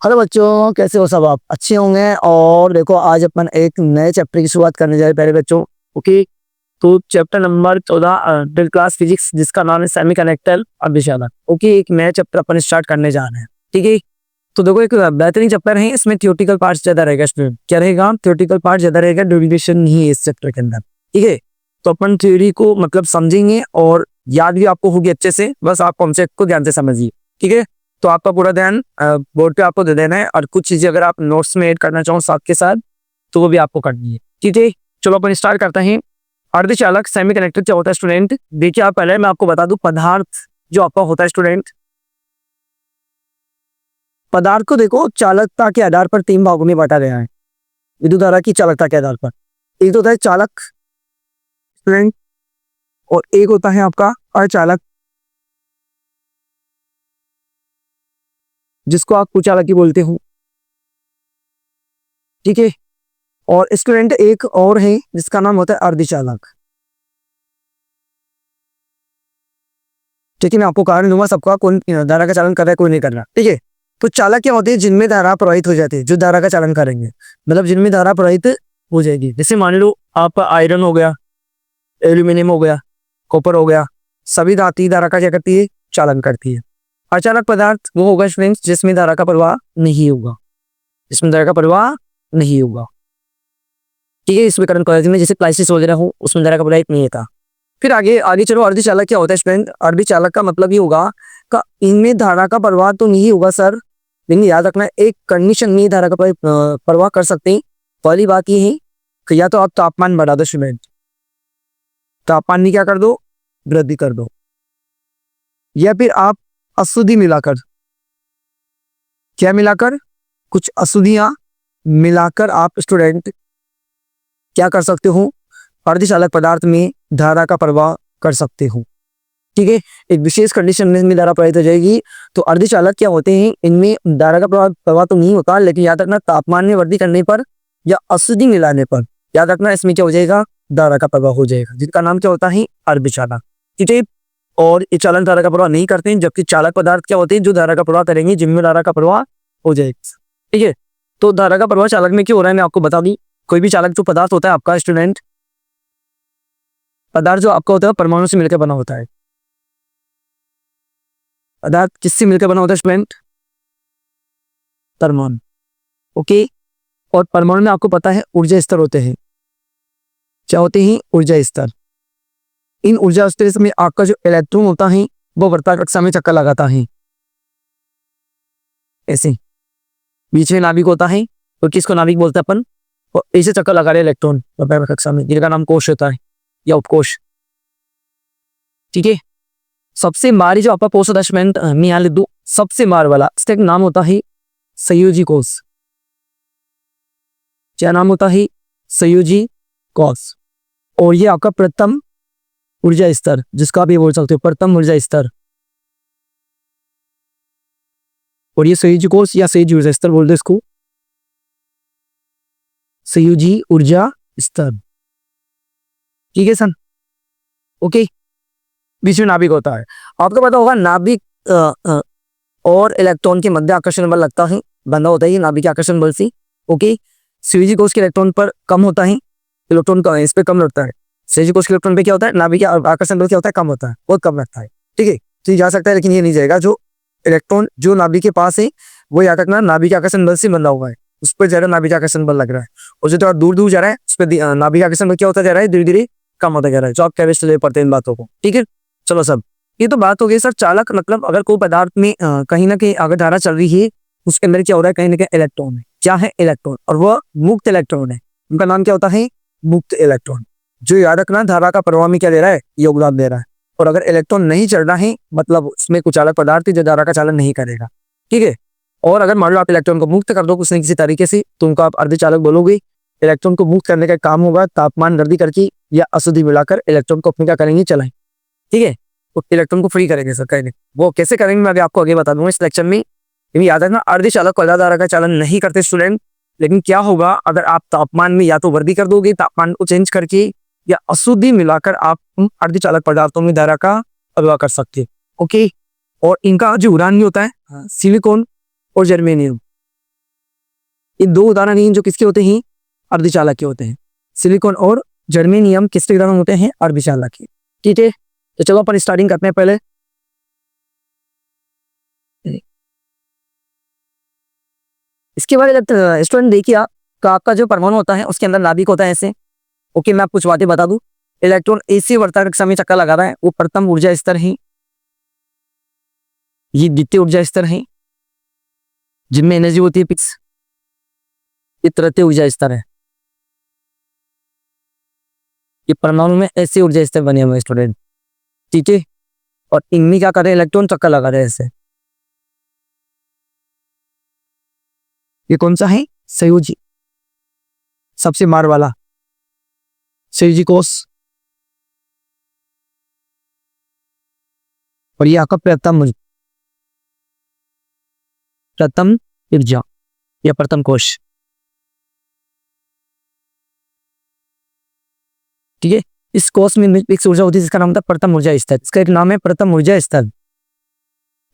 Hello बच्चों, कैसे हो सब? आप अच्छे होंगे। और देखो, आज अपन एक नए चैप्टर की शुरुआत करने जा रहे हैं पहले बच्चों। ओके, तो chapter number 14 twelfth class physics, जिसका नाम है सेमी कंडक्टर अर्धचालक। ओके, एक नया चैप्टर अपन स्टार्ट करने जा रहे हैं। ठीक है, तो देखो एक बेहतरीन चैप्टर है। इसमें थियोरेटिकल पार्ट ज्यादा रहेगा। स्टूडेंट क्या रहेगा? थियोरेटिकल पार्ट ज्यादा रहेगा, ड्यूरेशन नहीं है इस चैप्टर के अंदर। ठीक है, तो अपन थ्योरी को मतलब समझेंगे और याद भी आपको होगी अच्छे से। बस आप कॉन्सेप्ट को ध्यान से समझिए। ठीक है, तो आपका पूरा ध्यान बोर्ड पे आपको दे देना है, और कुछ चीजें अगर आप नोट्स में ऐड करना चाहो साथ के साथ, तो वो भी आपको करनी है। ठीक है, चलो अपन स्टार्ट करते हैं। अर्धचालक सेमीकंडक्टर क्या होता है स्टूडेंट? देखिए, आप पहले मैं आपको बता दूं, पदार्थ जो आपका होता है स्टूडेंट, पदार्थ को देखो चालकता के आधार पर तीन भागों में बांटा गया है। विद्युत धारा की चालकता के आधार पर एक तो होता है चालक स्टूडेंट, और एक होता है आपका अचालक, जिसको आप कुचालक बोलते हो। ठीक है, और स्टूडेंट एक और है जिसका नाम होता है अर्धचालक। ठीक है, मैं आपको कारण दूंगा सबका, कौन धारा का चालन कर रहा है, कोई नहीं कर रहा। ठीक है, तो चालक क्या होते हैं? जिनमें धारा प्रवाहित हो जाती है, जो धारा का चालन करेंगे, मतलब जिनमें धारा प्रवाहित हो जाएगी। जैसे मान लो आप आयरन हो गया, एल्यूमिनियम हो गया, कॉपर हो गया, सभी धातु धारा का क्या करती है? चालन करती है। अचालक पदार्थ वो होगा स्टूडेंट्स जिसमें धारा का प्रवाह नहीं होगा, जिसमें धारा का प्रवाह नहीं होगा। ठीक है, इसमें करंट कॉलेज में जैसे प्लास्टिक वगैरह हो, उसमें धारा का प्रवाह नहीं था। फिर आगे आगे चलो, अर्धचालक क्या होता है स्टूडेंट? अर्धचालक का मतलब ये होगा कि इनमें धारा का प्रवाह तो नहीं होगा सर, लेकिन याद रखना एक कंडीशन में धारा का प्रवाह कर सकते हैं। पहली बात ये है कि या तो आप तापमान बढ़ा दो स्टूडेंट, तापमान में क्या कर दो? वृद्धि कर दो, या फिर आप अशुद्धि मिलाकर, क्या मिलाकर? कुछ अशुद्धियां मिलाकर आप स्टूडेंट क्या कर सकते हो? अर्धचालक पदार्थ में धारा का प्रवाह कर सकते हो। ठीक है, एक विशेष कंडीशन में धारा प्रवाहित हो जाएगी। तो अर्धचालक क्या होते हैं? इनमें धारा का प्रवाह तो नहीं होता, लेकिन याद रखना तापमान में वृद्धि करने पर या अशुद्धि मिलाने पर, याद रखना इसमें क्या हो जाएगा? धारा का प्रवाह हो जाएगा, जिसका नाम क्या होता है? अर्धचालक। ठीक है, और ये चालक धारा का प्रवाह नहीं करते हैं, जबकि चालक पदार्थ क्या होते हैं? जो धारा का प्रवाह करेंगे, जिनमें धारा का प्रवाह हो जाएगा। ठीक है, तो धारा का प्रवाह चालक में क्यों हो रहा है मैं आपको बता दी। कोई भी चालक जो पदार्थ होता है आपका स्टूडेंट, पदार्थ जो आपका होता है परमाणु से मिलकर बना होता है। पदार्थ किससे मिलकर बना होता है स्टूडेंट? परमाणु। ओके, और परमाणु में आपको पता है ऊर्जा स्तर होते हैं। क्या होते हैं? ऊर्जा स्तर। इन ऊर्जा स्तर में आपका जो इलेक्ट्रॉन होता है वो वृत्ताकार कक्षा में चक्कर लगाता है, ऐसे बीच में नाभिक होता है, तो किसको नाभिक बोलते हैं अपन? और ऐसे चक्कर लगा रहे इलेक्ट्रॉन वृत्ताकार कक्षा में, जिनका नाम कोश होता है या उपकोश। ठीक है, सबसे मारी जो आपका कोश होता है स्टूडेंट, मैं यहाँ लिख दूं सबसे मार वाला, इसका एक नाम होता है संयोजी कोश। क्या नाम होता है? संयोजी कोश। और ये आपका प्रथम ऊर्जा स्तर, जिसका आप ये बोल सकते हो प्रथम ऊर्जा स्तर, और ये संयोजी कोश या संयोजी ऊर्जा स्तर बोल दो इसको, संयोजी ऊर्जा स्तर। ठीक है सर, ओके। बीच में नाभिक होता है, आपको पता होगा नाभिक और इलेक्ट्रॉन के मध्य आकर्षण बल लगता है, बंधा होता है नाभिक के आकर्षण बल से। ओके, संयोजी कोश के इलेक्ट्रॉन पर कम होता है, इलेक्ट्रॉन का इस पे कम लगता है। संयोजी कोश के इलेक्ट्रॉन पे क्या होता है? नाभिक के आकर्षण बल क्या होता है? कम होता है, बहुत कम लगता है। ठीक है, तो ये जा सकता है, लेकिन ये नहीं जाएगा। जो इलेक्ट्रॉन जो नाभिक के पास है वो याद रखना नाभिक के आकर्षण बल से बंधा हुआ है, उस पर ज्यादा नाभिक आकर्षण बल लग रहा है। और जो थोड़ा दूर दूर जा रहा है उस पर नाभिक आकर्षण बल क्या होता जा रहा है? धीरे धीरे कम होता जा रहा है। जो आप केमिस्ट्री पढ़ते हैं इन बातों को। ठीक है, चलो सब ये तो बात हो गई सर। चालक मतलब अगर कोई पदार्थ में कहीं ना कहीं अगर धारा चल रही है, उसके अंदर क्या हो रहा है? कहीं ना कहीं इलेक्ट्रॉन है। क्या है? इलेक्ट्रॉन, और वह मुक्त इलेक्ट्रॉन है। उनका नाम क्या होता है? मुक्त इलेक्ट्रॉन। जो याद रखना धारा का प्रवाह में क्या दे रहा है? योगदान दे रहा है। और अगर इलेक्ट्रॉन नहीं चल रहा है, मतलब उसमें कुछ चालक पदार्थ है जो धारा का चालन नहीं करेगा। ठीक है, और अगर मान लो आप इलेक्ट्रॉन को मुक्त कर दो किसी न किसी तरीके से, तो उनको आप अर्धचालक बोलोगे। इलेक्ट्रॉन को मुक्त करने का काम होगा तापमान वृद्धि करके या अशुद्धि मिलाकर इलेक्ट्रॉन को अपने क्या करेंगे? चलाएं। ठीक है, तो इलेक्ट्रॉन को फ्री करेंगे सर, करेंगे। वो कैसे करेंगे मैं अभी आपको आगे बता दूंगा इस लेक्चर में। लेकिन याद रखना अर्धचालक को धारा का चालन नहीं करते स्टूडेंट। लेकिन क्या होगा अगर आप तापमान में या तो वृद्धि कर दोगे, तापमान को चेंज करके, या अशुद्धि मिलाकर आप अर्धचालक पदार्थों में धारा का प्रवाह कर सकते हैं। ओके, और इनका जो उदाहरण भी होता है सिलिकॉन और जर्मेनियम। ये दो उदाहरण हैं जो किसके होते हैं, अर्धचालक के होते हैं। सिलिकॉन और जर्मेनियम किसके उदाहरण होते हैं, अर्धचालक के। ठीक है, तो चलो अपन स्टार्टिंग करते हैं पहले। इसके बाद स्टूडेंट देखिए आपका जो परमाणु होता है उसके अंदर नाभिक होता है ऐसे। ओके, मैं आपको कुछ बातें बता दूं। इलेक्ट्रॉन ऐसे वर्तमान कक्षा में चक्कर लगा रहा है, वो प्रथम ऊर्जा स्तर है, ये द्वितीय ऊर्जा स्तर है जिनमें एनर्जी होती है फिक्स, ये तृतीय ऊर्जा स्तर है। ये परमाणु में ऐसे ऊर्जा स्तर बने हुए स्टूडेंट। ठीक है, और इनमें क्या कर रहे हैं, इलेक्ट्रॉन चक्कर लगा रहे हैं ऐसे। ये कौन सा है, संयोजी, सबसे मार वाला संयोजी कोष। और ये आपका प्रथम ऊर्जा या प्रथम कोष। ठीक है, इस कोष में एक ऊर्जा होती है जिसका नाम था प्रथम ऊर्जा स्तर। इसका एक नाम है प्रथम ऊर्जा स्तर,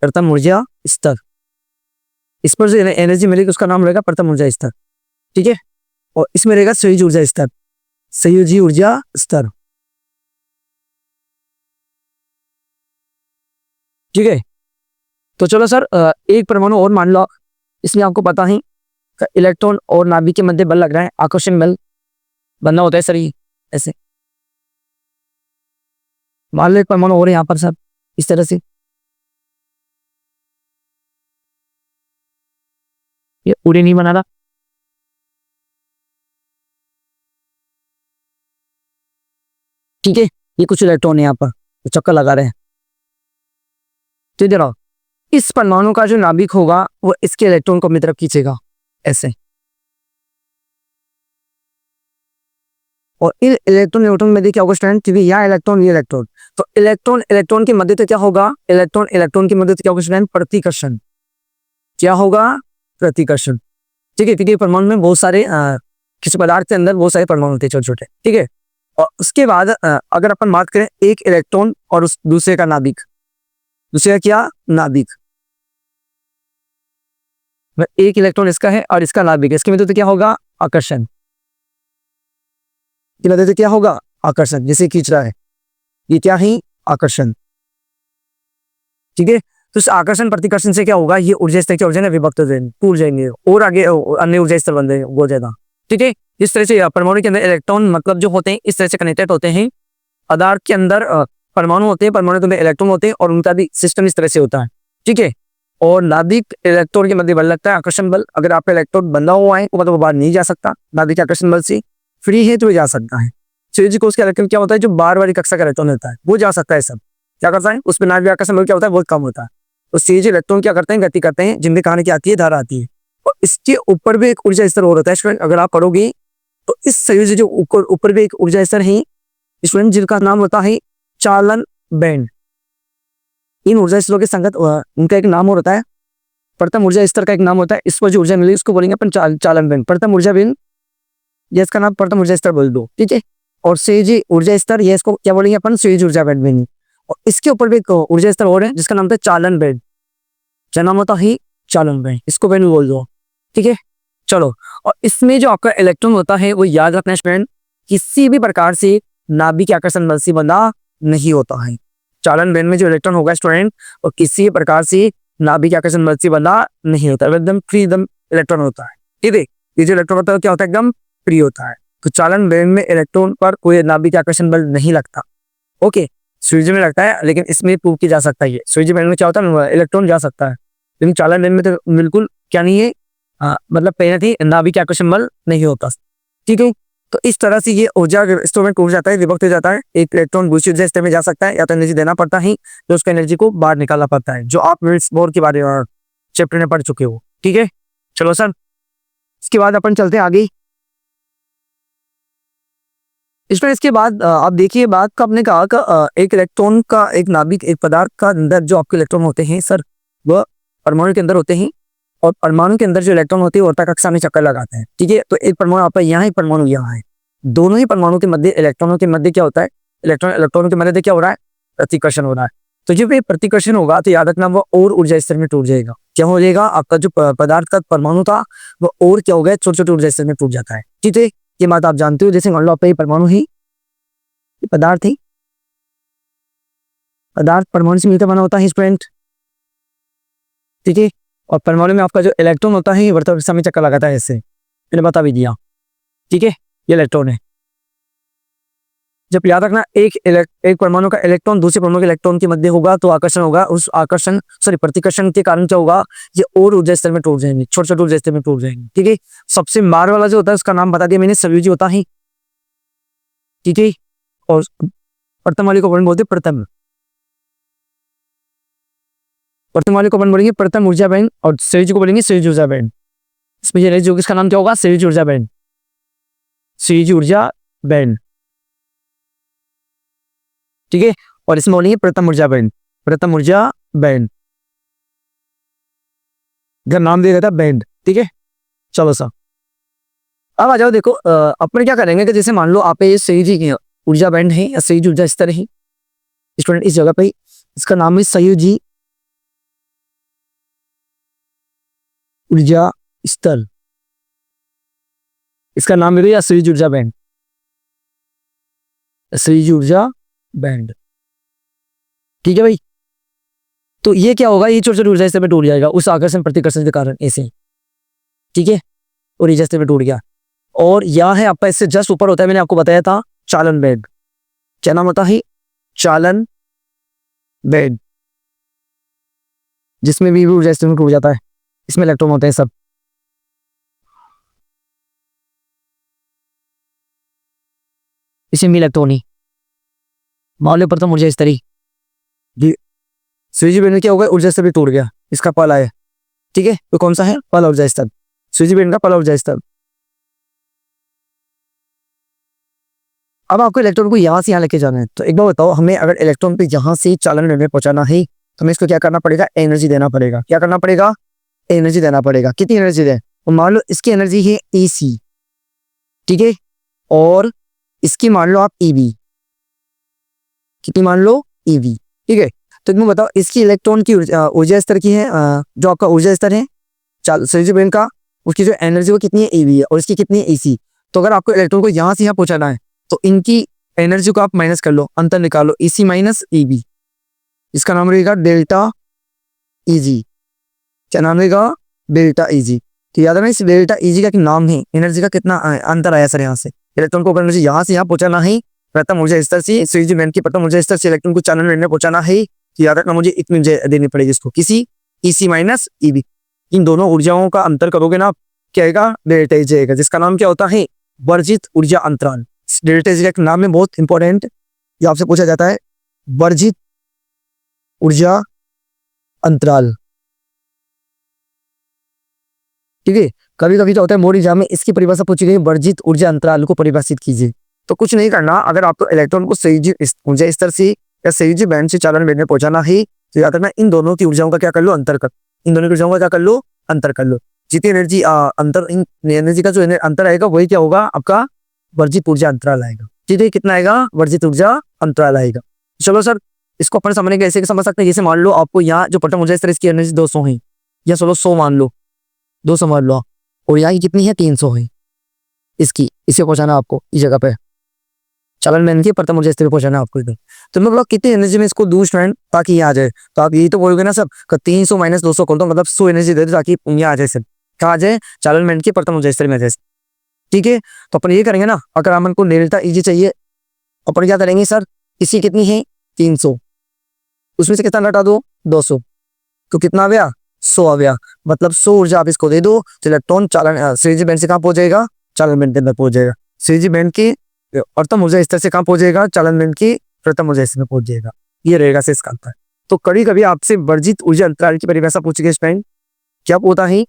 प्रथम ऊर्जा स्तर। इस पर जो एनर्जी मिलेगी उसका नाम रहेगा प्रथम ऊर्जा स्तर। ठीक है, और इसमें रहेगा संयोजी ऊर्जा स्तर, संयोजी ऊर्जा स्तर। ठीक है, तो चलो सर एक परमाणु और मान लो, इसमें आपको पता है इलेक्ट्रॉन और नाभिक के मध्य बल लग रहा है, आकर्षण बल बनना होता है सर। ये ऐसे मान लो एक परमाणु और है यहाँ पर सर, इस तरह से ये पूरे नहीं बना रहा। ठीक है, ये कुछ इलेक्ट्रॉन है यहाँ पर तो चक्कर लगा रहे हैं। तो इधर इस परमाणु का जो नाभिक होगा वो इसके इलेक्ट्रॉन को अपनी तरफ खींचेगा ऐसे, और इन इलेक्ट्रॉन में देखिए होगा स्टूडेंट, क्योंकि यहाँ इलेक्ट्रॉन ये इलेक्ट्रॉन, तो इलेक्ट्रॉन की मध्य क्या होगा, इलेक्ट्रॉन की मध्य क्या होगा स्टूडेंट, प्रतिकर्षण। क्या होगा, प्रतिकर्षण। ठीक है, क्योंकि परमाणु में बहुत सारे किसी पदार्थ के अंदर बहुत सारे परमाणु होते हैं छोटे छोटे। ठीक है, और उसके बाद अगर अपन बात करें एक इलेक्ट्रॉन और उस दूसरे का नाभिक, दूसरे का क्या, नाभिक, एक इलेक्ट्रॉन इसका है और इसका नाभिक, इसके मध्य क्या होगा, आकर्षण। की मदद से क्या होगा, आकर्षण, जैसे खींच रहा है, ये क्या है, आकर्षण। ठीक है, तो इस आकर्षण प्रतिकर्षण से क्या होगा, ये ऊर्जा स्तर क्या हो जाएंगे, विभक्त हो जाएंगे, टूट जाएंगे और आगे अन्य ऊर्जा स्तर बन जाएंगे बहुत ज्यादा। ठीक है, इस तरह से परमाणु के अंदर इलेक्ट्रॉन मतलब जो होते हैं इस तरह से कनेक्टेड होते हैं। पदार्थ के अंदर परमाणु होते हैं, परमाणु के अंदर इलेक्ट्रॉन होते हैं और उनका भी सिस्टम इस तरह से होता है। ठीक है, और नाभिक इलेक्ट्रॉन के मध्य बल लगता है, आकर्षण बल। अगर आपका इलेक्ट्रॉन बंधा हुआ है मतलब वो बाहर नहीं जा सकता, नाभिक के आकर्षण बल से फ्री है तो जा सकता है। संयोजी कोष का इलेक्ट्रॉन क्या होता है, जो बार बार कक्षा का इलेक्ट्रॉन होता है वो जा सकता है, सब क्या करता है, उसमें नाभिक आकर्षण बल क्या होता है, बहुत कम होता है। तो संयोजी इलेक्ट्रॉन क्या करते हैं, गति करते हैं, जिनमें कहानी क्या आती है, धारा आती है। और इसके ऊपर भी एक ऊर्जा स्तर और होता है स्टूडेंट, अगर आप पढ़ोगे तो इस संयोजी जो ऊपर भी एक ऊर्जा स्तर है स्टूडेंट, जिनका नाम होता है चालन बैंड। इन ऊर्जा स्तरों के संगत उनका एक नाम और होता है, प्रथम ऊर्जा स्तर का एक नाम होता है, इस पर जो ऊर्जा मिलेगी उसको बोलेंगे अपन चालन बैंड, प्रथम ऊर्जा बैंड, ये इसका नाम प्रथम ऊर्जा स्तर बोल दो। ठीक है, और संयोजी ऊर्जा स्तर, ये इसको क्या बोलेंगे अपन, संयोजी ऊर्जा बैंड। और इसके ऊपर भी एक ऊर्जा स्तर और है जिसका नाम था चालन बैंड, क्या नाम होता है, चालन बैंड, इसको बैंड बोल दो। ठीक है, चलो, और इसमें जो आपका इलेक्ट्रॉन होता है वो याद रखना स्टूडेंट, किसी भी प्रकार से नाभिक के आकर्षण बल से बंधा नहीं होता है। चालन बैंड में जो इलेक्ट्रॉन होगा स्टूडेंट वो किसी प्रकार से नाभिक के आकर्षण बल से बंधा नहीं होता है, एकदम फ्री एकदम इलेक्ट्रॉन होता है। ठीक है, ये जो इलेक्ट्रॉन होता है क्या होता है, एकदम फ्री होता है। तो चालन बैंड में इलेक्ट्रॉन पर कोई नाभिक के आकर्षण बल नहीं लगता। ओके, स्विच में लगता है लेकिन इसमें प्रूव किया जा सकता है, स्विच बैंड में क्या होता है, इलेक्ट्रॉन जा सकता है, लेकिन चालन बैंड में तो बिल्कुल क्या नहीं है, मतलब पहले थी नाभिक के आकर्षण बल नहीं होता। ठीक है, तो इस तरह से ये ऊर्जा स्तर में टूट जाता है, विभक्त हो जाता है। एक इलेक्ट्रॉन दूसरी ऊर्जा स्तर में जा सकता है, या तो एनर्जी देना पड़ता है तो उसका एनर्जी को बाहर निकालना पड़ता है, जो आप निल्स बोर के बारे में चैप्टर में पढ़ चुके हो। ठीक है, चलो सर, इसके बाद अपन चलते हैं आगे। इसके बाद आप देखिए बात का आपने कहा कि एक इलेक्ट्रॉन का, एक नाभिक, एक पदार्थ का अंदर जो आपके इलेक्ट्रॉन होते हैं सर वह परमाणु के अंदर होते हैं, और परमाणु के अंदर जो इलेक्ट्रॉन होते हैं वर्ता कक्षा में चक्कर लगाते हैं। ठीक है, तो एक परमाणु आप यहाँ है, परमाणु यहाँ है, दोनों ही परमाणु के मध्य इलेक्ट्रॉनों के मध्य क्या होता है, इलेक्ट्रॉनों के मध्य क्या हो रहा है, प्रतिकर्षण हो रहा है। तो जब ये प्रतिकर्षण होगा तो याद रखना वो और ऊर्जा स्तर में टूट जाएगा। क्या हो जाएगा, आपका जो पदार्थ का परमाणु था वो और क्या हो गया, छोटे छोटे ऊर्जा स्तर में टूट जाता है। ठीक है, ये बात आप जानते हो। जैसे मान लो आपका ये परमाणु ही, ये पदार्थ ही, पदार्थ परमाणु से मिलकर बना होता है स्टूडेंट। ठीक है, और परमाणु में आपका जो इलेक्ट्रॉन होता है वर्तमान दिशा में चक्कर लगाता है, इससे मैंने बता भी दिया। ठीक है, ये इलेक्ट्रॉन है। जब याद रखना एक परमाणु का इलेक्ट्रॉन दूसरे परमाणु के इलेक्ट्रॉन के मध्य होगा तो आकर्षण होगा, उस आकर्षण प्रतिकर्षण के कारण क्या होगा, ये और ऊर्जा स्तर में टूट जाएंगे, छोटे छोटे ऊर्जा स्तर में टूट जाएंगे। ठीक है, सबसे मार वाला जो होता है उसका नाम बता दिया मैंने, संयोजी होता है। ठीक है, और प्रथम वाले को अपन बोलते प्रथम, प्रथम वाले को अपन बोलेंगे प्रथम ऊर्जा बैंड, और संयोजी को बोलेंगे संयोजी ऊर्जा बैंड। इसमें ये जो इसका नाम क्या होगा, संयोजी ऊर्जा बैंड, संयोजी ऊर्जा बैंड। ठीक है, और इसमें बोलेंगे प्रथम ऊर्जा बैंड, प्रथम ऊर्जा बैंड, इधर नाम दे देता बैंड। ठीक है, चलो सर अब आ जाओ। देखो अपन क्या करेंगे कि जैसे मान लो आप ये संयोजी ऊर्जा बैंड है या संयोजी ऊर्जा स्तर है स्टूडेंट, इस जगह पे इसका नाम है संयोजी ऊर्जा स्तर, इसका नाम है संयोजी ऊर्जा बैंड, संयोजी ऊर्जा बैंड। ठीक है भाई, तो ये क्या होगा, ये छोटे छोटे ऊर्जा स्तर में टूट जाएगा उस आकर्षण प्रतिकर्षण के कारण ऐसे। ठीक है, और ऊर्जा स्तर में टूट गया। और यह है आपका इससे जस्ट ऊपर होता है, मैंने आपको बताया था चालन बैंड। क्या नाम होता है, चालन बैंड, जिसमें भी ऊर्जा स्तर में टूट जाता है। इसमें इलेक्ट्रॉन होते हैं सब। इसमें इलेक्ट्रॉन ही मान लो प्रथम ऊर्जा स्तरी जी, संयोजी बैंड में क्या होगा, ऊर्जा स्तर भी टूट गया, इसका पहला है। ठीक है, तो कौन सा है, पहला ऊर्जा स्तर, संयोजी बैंड का पहला ऊर्जा स्तर। अब आपको इलेक्ट्रॉन को यहां से यहां लेके जाना है, तो एक बार बताओ, हमें अगर इलेक्ट्रॉन पे यहां से चालन बैंड में पहुंचाना है तो हमें इसको क्या करना पड़ेगा, एनर्जी देना पड़ेगा। क्या करना पड़ेगा, एनर्जी देना पड़ेगा। कितनी एनर्जी दें, तो मान लो इसकी एनर्जी है EC। ठीक है, और इसकी मान लो आप EV, कितनी मान लो EV। ठीक है, तो तुम बताओ इसकी इलेक्ट्रॉन की ऊर्जा स्तर की है, जो आपका ऊर्जा स्तर है संयोजी बैंड का, उसकी जो एनर्जी वो कितनी है EV है, और इसकी कितनी है EC। तो अगर आपको इलेक्ट्रॉन को यहाँ से यहाँ पहुंचाना है तो इनकी एनर्जी को आप माइनस कर लो, अंतर निकालो, EC माइनस EV, इसका नाम रहेगा डेल्टा EG। क्या नाम रहेगा, डेल्टा EG। तो याद रखना इस डेल्टा EG का नाम है, एनर्जी का कितना अंतर आया सर, यहाँ से इलेक्ट्रॉन को एनर्जी यहाँ से यहाँ पहुंचाना है, प्रथम ऊर्जा स्तर से संयोजी बैंड की प्रथम ऊर्जा स्तर से इलेक्ट्रॉन को चालन बैंड में पहुंचाना है। तो याद रखना मुझे इतनी देनी पड़ेगी इसको, किसी EC माइनस EV। इन दोनों ऊर्जाओं का अंतर करोगे ना, क्या आएगा, डेल्टा EG आएगा, जिसका नाम क्या होता है, वर्जित ऊर्जा अंतराल। डेल्टा EG का नाम है बहुत इंपॉर्टेंट, ये आपसे पूछा जाता है, वर्जित ऊर्जा अंतराल। ठीक है, कभी कभी तो होता है मोड एग्जाम में इसकी परिभाषा पूछी गई, वर्जित ऊर्जा अंतराल को परिभाषित कीजिए। तो कुछ नहीं करना, अगर आपको इलेक्ट्रॉन को संयोजी ऊर्जा स्तर से या संयोजी बैंड से चालन बैंड में पहुंचाना है तो याद रखना इन दोनों की ऊर्जाओं का क्या कर लो, अंतर कर, इन दोनों की ऊर्जाओं का क्या कर लो, अंतर कर लो। जितनी एनर्जी अंतर, इन एनर्जी का जो अंतर आएगा वही क्या होगा, आपका वर्जित ऊर्जा अंतराल आएगा। ठीक है, कितना आएगा, वर्जित ऊर्जा अंतराल आएगा। चलो सर, इसको अपन समझने के ऐसे समझ सकते हैं, जैसे मान लो आपको यहाँ जो प्रथम ऊर्जा स्तर इसकी एनर्जी 200 है, या चलो 100 मान लो, 200 मान लो, और यहाँ की कितनी है, 300 है इसकी, इसे पहुंचाना आपको इस जगह पे चालन बैंड के प्रथम ऊर्जा स्तर पे पहुंचाना आपको इधर। तो मतलब कितनी एनर्जी में इसको दूं स्टूडेंट, ताकि ये आ जाए। तो आप यही तो बोलोगे ना सब, 300 माइनस 200 कर दो, मतलब 100 एनर्जी दे दो ताकि यहाँ आ जाए सर, कहाँ आ जाए, चालन बैंड के प्रथम ऊर्जा स्तर में आ जाए। ठीक है, तो अपन ये करेंगे ना, अगर अपन को डेल्टा EG चाहिए अपन क्या करेंगे सर, इसी कितनी है 300, उसमें से कितना घटा दो, 200, तो कितना आ गया, 100 आ गया। मतलब 100 ऊर्जा आप इसको दे दो तो इलेक्ट्रॉन चालन संयोजी बैंड से कहाँ पहुंच जाएगा, चालन बैंड के अंदर पहुंच जाएगा, संयोजी बैंड की प्रथम ऊर्जा स्तर से कहाँ पहुंच जाएगा, चालन बैंड की प्रथम ऊर्जा स्तर में पहुंच जाएगा। ये रहेगा से इसका अंतर। तो कभी कभी आपसे वर्जित ऊर्जा अंतराल की परिभाषा पूछी गई स्टूडेंट, क्या होता है,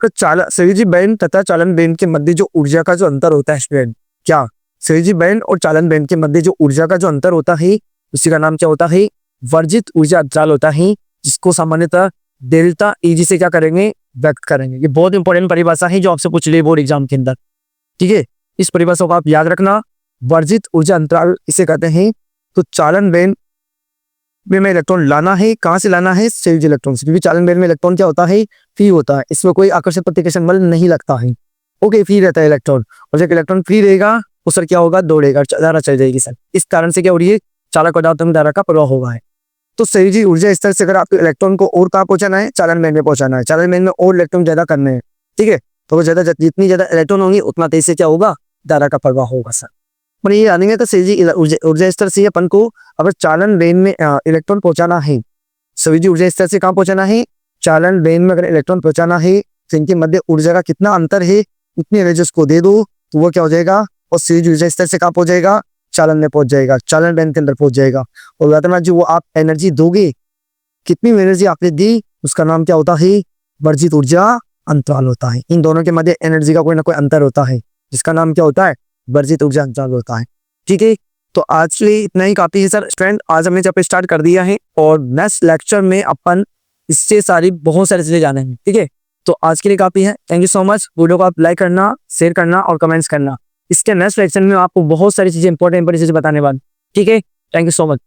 संयोजी बैंड तथा चालन बैंड के मध्य जो ऊर्जा का जो अंतर होता है स्टूडेंट, क्या संयोजी बैंड और चालन बैंड के मध्य जो ऊर्जा का जो अंतर होता है उसी का नाम क्या होता है, वर्जित ऊर्जा अंतराल होता है, जिसको सामान्यतः डेल्टा EG से क्या करेंगे, व्यक्त करेंगे। ये बहुत इंपॉर्टेंट परिभाषा है जो आपसे पूछ रही है बोर्ड एग्जाम के अंदर। ठीक है, इस परिभाषा को आप याद रखना, वर्जित ऊर्जा अंतराल इसे कहते हैं। तो चालन बैंड में इलेक्ट्रॉन लाना है, कहाँ से लाना है, सेल्फ इलेक्ट्रॉन से, क्योंकि चालन बेल में इलेक्ट्रॉन क्या होता है, फ्री होता है, इसमें कोई आकर्षक प्रतिकर्षण बल नहीं लगता है। ओके, फ्री रहता है इलेक्ट्रॉन, और जब इलेक्ट्रॉन फ्री रहेगा उस सर क्या होगा, दौड़ेगा, धारा चल जाएगी सर। इस कारण से क्या हो रही है, चालक पदार्थों में धारा का प्रवाह होगा है। तो संयोजी ऊर्जा स्तर से अगर आपको इलेक्ट्रॉन को और कहाँ पहुंचाना है, चालन बेल में पहुंचाना है, चालन बेल में और इलेक्ट्रॉन ज्यादा करने हैं, ठीक है। तो वो ज्यादा, जितनी ज्यादा इलेक्ट्रॉन होंगे उतना तेज से क्या होगा, धारा का प्रवाह होगा सर। पर ये आनेंगे तो संयोजी ऊर्जा स्तर से अपन को अगर चालन बेल में इलेक्ट्रॉन पहुंचाना है, संयोजी ऊर्जा स्तर से कहाँ पहुंचाना है, चालन बेल में अगर इलेक्ट्रॉन पहुंचाना है तो इनके मध्य ऊर्जा का कितना अंतर है, उतनी एनर्जी उसको दे दो तो वो क्या हो जाएगा, और संयोजी ऊर्जा स्तर से कहाँ पहुंच जाएगा, चालन में पहुंच जाएगा, चालन बेल के अंदर पहुंच जाएगा। और व्यापक जो वो आप एनर्जी दोगे, कितनी एनर्जी आपने दी, उसका नाम क्या होता है, वर्जित ऊर्जा अंतराल होता है। इन दोनों के मध्य एनर्जी का कोई ना कोई अंतर होता है, जिसका नाम क्या होता है, वर्जित ऊर्जा अंतराल होता है। ठीक है, तो आज के लिए इतना ही काफी है सर स्टूडेंट, आज हमने चैप्टर स्टार्ट कर दिया है और नेक्स्ट लेक्चर में अपन इससे सारी बहुत सारी चीजें जानेंगे। ठीक है, तो आज के लिए काफी है। Thank you so much. Video को आप लाइक करना, शेयर करना और कमेंट्स करना। इसके नेक्स्ट लेक्चर में आपको बहुत सारी चीजें इंपॉर्टेंट चीजें बताने वाली। ठीक है, थैंक यू सो मच।